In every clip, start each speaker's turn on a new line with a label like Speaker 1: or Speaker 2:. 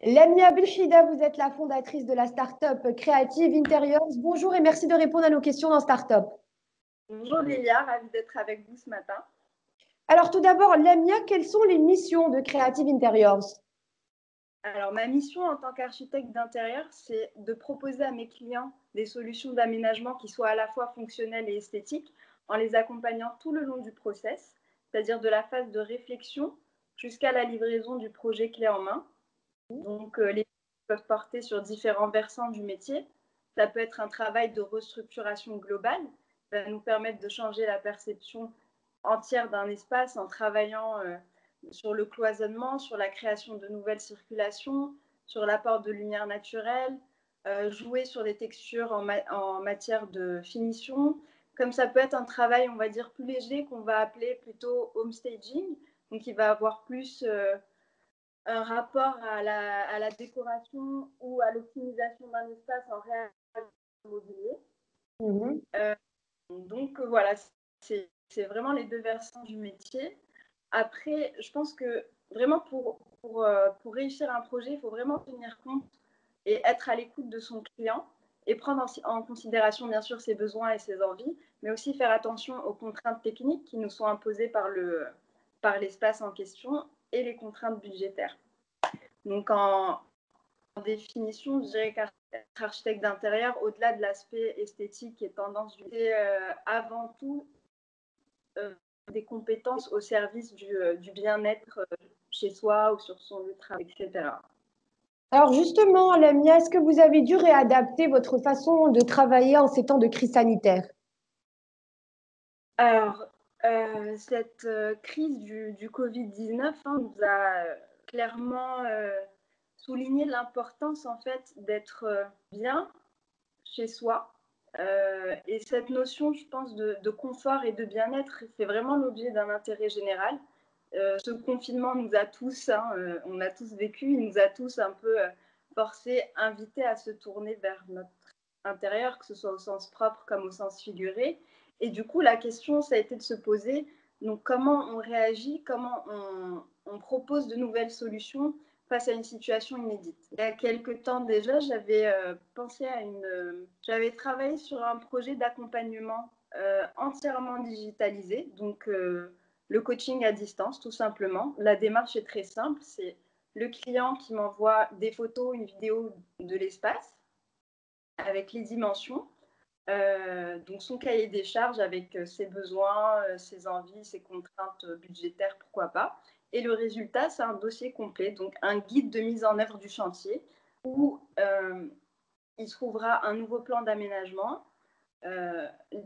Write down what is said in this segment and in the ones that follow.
Speaker 1: Lamia Belchida, vous êtes la fondatrice de la start-up Creative Interiors. Bonjour et merci de répondre à nos questions dans Startup.
Speaker 2: Bonjour Lélia, ravie d'être avec vous ce matin.
Speaker 1: Alors tout d'abord, Lamia, quelles sont les missions de Creative Interiors?
Speaker 2: Alors ma mission en tant qu'architecte d'intérieur, c'est de proposer à mes clients des solutions d'aménagement qui soient à la fois fonctionnelles et esthétiques en les accompagnant tout le long du process, c'est-à-dire de la phase de réflexion jusqu'à la livraison du projet clé en main. Donc les peuvent porter sur différents versants du métier. Ça peut être un travail de restructuration globale, ça va nous permettre de changer la perception entière d'un espace en travaillant sur le cloisonnement, sur la création de nouvelles circulations, sur l'apport de lumière naturelle, jouer sur des textures en matière de finition. Comme ça peut être un travail, on va dire, plus léger qu'on va appeler plutôt home staging, donc il va avoir plus un rapport à la décoration ou à l'optimisation d'un espace en réalité mobilier. Donc voilà, c'est vraiment les deux versants du métier. Après, je pense que vraiment pour réussir un projet, il faut vraiment tenir compte et être à l'écoute de son client et prendre en considération bien sûr ses besoins et ses envies, mais aussi faire attention aux contraintes techniques qui nous sont imposées par l'espace en question et les contraintes budgétaires. Donc en définition, je dirais qu'être architecte d'intérieur, au-delà de l'aspect esthétique et tendance, c'est avant tout des compétences au service du bien-être chez soi ou sur son lieu de travail, etc.
Speaker 1: Alors justement, Lamia, est-ce que vous avez dû réadapter votre façon de travailler en ces temps de crise sanitaire?
Speaker 2: Alors, cette crise du Covid-19 nous a clairement souligné l'importance en fait d'être bien chez soi. Et cette notion, je pense, de confort et de bien-être fait vraiment l'objet d'un intérêt général. Ce confinement nous a tous, on a tous vécu, il nous a tous un peu forcés, invités à se tourner vers notre intérieur, que ce soit au sens propre comme au sens figuré. Et du coup, la question, ça a été de se poser, donc comment on réagit, comment on propose de nouvelles solutions face à une situation inédite. Il y a quelques temps déjà, j'avais pensé à j'avais travaillé sur un projet d'accompagnement entièrement digitalisé, donc le coaching à distance, tout simplement. La démarche est très simple, c'est le client qui m'envoie des photos, une vidéo de l'espace avec les dimensions, donc son cahier des charges avec ses besoins, ses envies, ses contraintes budgétaires, pourquoi pas. Et le résultat, c'est un dossier complet, donc un guide de mise en œuvre du chantier où il trouvera un nouveau plan d'aménagement,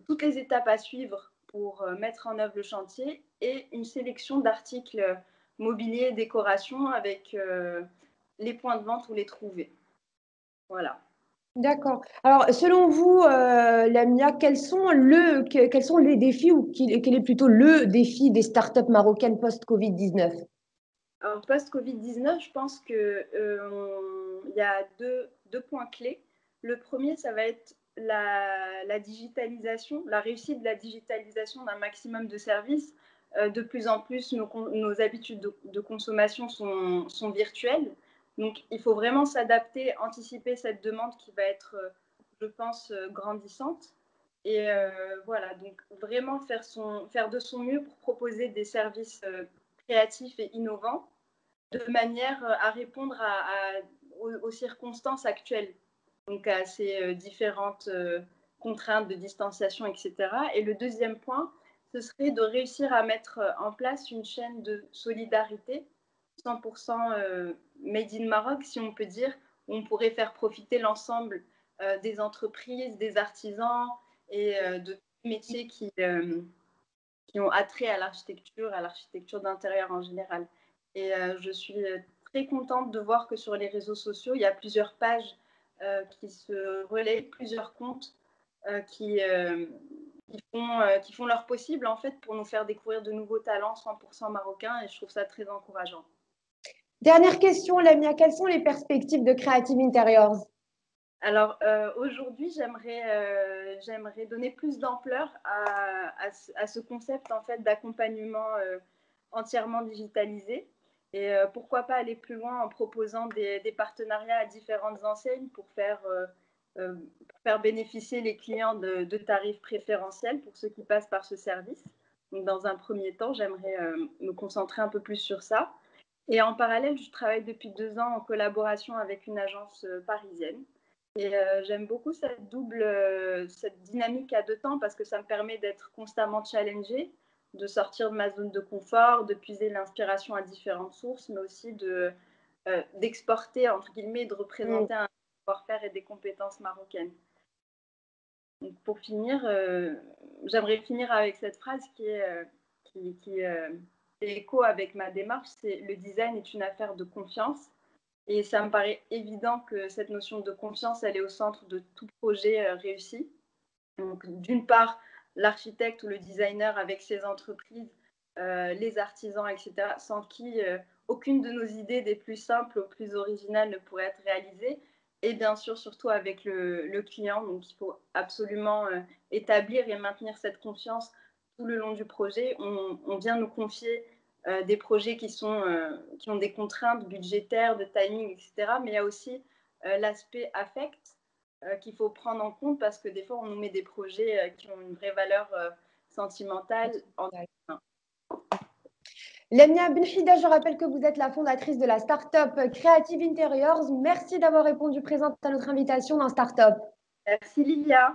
Speaker 2: toutes les étapes à suivre pour mettre en œuvre le chantier et une sélection d'articles mobilier et décoration avec les points de vente où les trouver. Voilà.
Speaker 1: D'accord. Alors, selon vous, Lamia, quels sont les défis ou quel est plutôt le défi des startups marocaines post-Covid-19?
Speaker 2: Alors, post-Covid-19, je pense qu'il y a deux points clés. Le premier, ça va être la digitalisation, la réussite de la digitalisation d'un maximum de services. De plus en plus, nos habitudes de consommation sont virtuelles. Donc, il faut vraiment s'adapter, anticiper cette demande qui va être, je pense, grandissante. Et voilà, donc vraiment faire de son mieux pour proposer des services créatifs et innovants de manière à répondre aux circonstances actuelles, donc à ces différentes contraintes de distanciation, etc. Et le deuxième point, ce serait de réussir à mettre en place une chaîne de solidarité 100% made in Maroc, si on peut dire, où on pourrait faire profiter l'ensemble des entreprises, des artisans et de tous les métiers qui ont attrait à l'architecture d'intérieur en général. Et je suis très contente de voir que sur les réseaux sociaux, il y a plusieurs pages qui se relaient, plusieurs comptes qui font leur possible en fait pour nous faire découvrir de nouveaux talents 100% marocains et je trouve ça très encourageant.
Speaker 1: Dernière question, Lamia, quelles sont les perspectives de Creative Interiors?
Speaker 2: Alors aujourd'hui, j'aimerais donner plus d'ampleur à ce concept en fait d'accompagnement entièrement digitalisé. Et pourquoi pas aller plus loin en proposant des partenariats à différentes enseignes pour faire bénéficier les clients de tarifs préférentiels pour ceux qui passent par ce service. Donc, dans un premier temps, j'aimerais me concentrer un peu plus sur ça. Et en parallèle, je travaille depuis 2 ans en collaboration avec une agence parisienne. Et j'aime beaucoup cette dynamique à 2 temps parce que ça me permet d'être constamment challengée, de sortir de ma zone de confort, de puiser l'inspiration à différentes sources, mais aussi d'exporter, entre guillemets, de représenter un savoir-faire et des compétences marocaines. Donc pour finir, j'aimerais finir avec cette phrase qui fait écho avec ma démarche, c'est le design est une affaire de confiance. Et ça me paraît évident que cette notion de confiance, elle est au centre de tout projet réussi. Donc, d'une part, l'architecte ou le designer avec ses entreprises, les artisans, etc., sans qui aucune de nos idées, des plus simples aux plus originales, ne pourrait être réalisée. Et bien sûr, surtout avec le client. Donc, il faut absolument établir et maintenir cette confiance tout le long du projet. On vient nous confier des projets qui ont des contraintes budgétaires, de timing, etc. Mais il y a aussi l'aspect affect qu'il faut prendre en compte parce que des fois, on nous met des projets qui ont une vraie valeur sentimentale.
Speaker 1: Lamia Benchida, je rappelle que vous êtes la fondatrice de la start-up Creative Interiors. Merci d'avoir répondu présente à notre invitation dans Startup.
Speaker 2: Merci Lilia.